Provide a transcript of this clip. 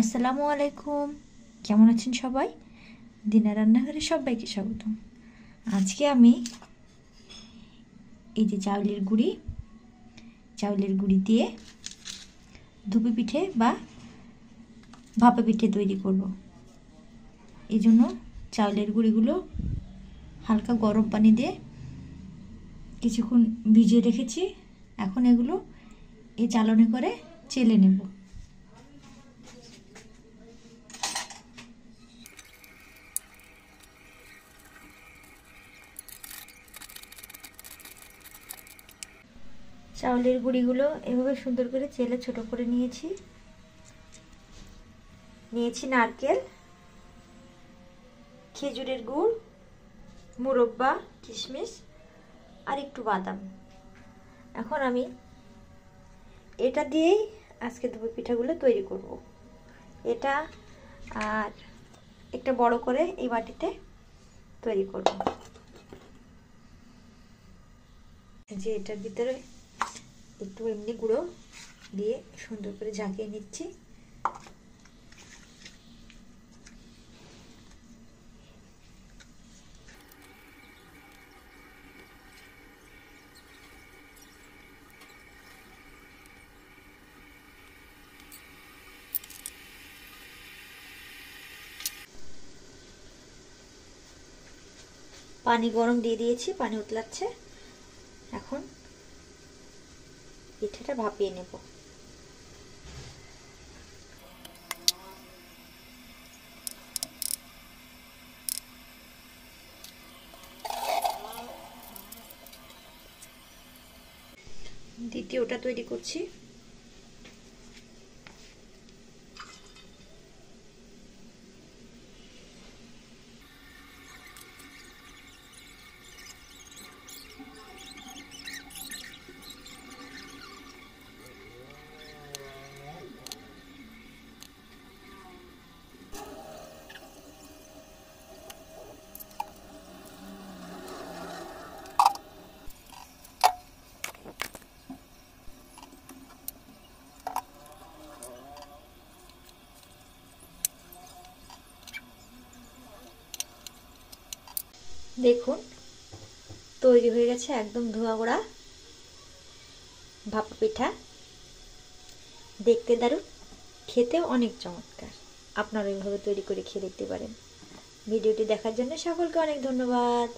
আসসালামু আলাইকুম, কেমন আছেন সবাই? দিনা রান্নাঘরে সবাইকে স্বাগতম। আজকে আমি এই যে চাউলের গুঁড়ি দিয়ে ধুপি পিঠে বা ভাপা পিঠে তৈরি করব। এই জন্য চাউলের গুঁড়িগুলো হালকা গরম পানি দিয়ে কিছুক্ষণ ভিজিয়ে রেখেছি। এখন এগুলো এই চালনি করে চেলে নেব। চাউলের গুঁড়িগুলো এভাবে সুন্দর করে চেলে ছোট করে নিয়েছি নারকেল, খেজুরের গুড়, মুরব্বা, কিশমিশ আর একটু বাদাম। এখন আমি এটা দিয়েই আজকে ধুপি পিঠাগুলো তৈরি করব। এটা আর একটা বড় করে এই বাটিতে তৈরি করব। যে এটার ভিতরে একটু এমনি গুঁড়ো দিয়ে সুন্দর করে ঝাঁকিয়ে নিচ্ছি। পানি গরম দিয়ে দিয়েছি, পানি উতলাচ্ছে। এখন পিঠাটা ভাপিয়ে নেব। দ্বিতীয়টা তৈরি করছি। দেখুন তৈরি হয়ে গেছে একদম ধোয়া ওড়া ভাপা পিঠা। দেখতে দারুণ, খেতেও অনেক চমৎকার। আপনারা এইভাবে তৈরি করে খেয়ে দেখতে পারেন। ভিডিওটি দেখার জন্য সকলকে অনেক ধন্যবাদ।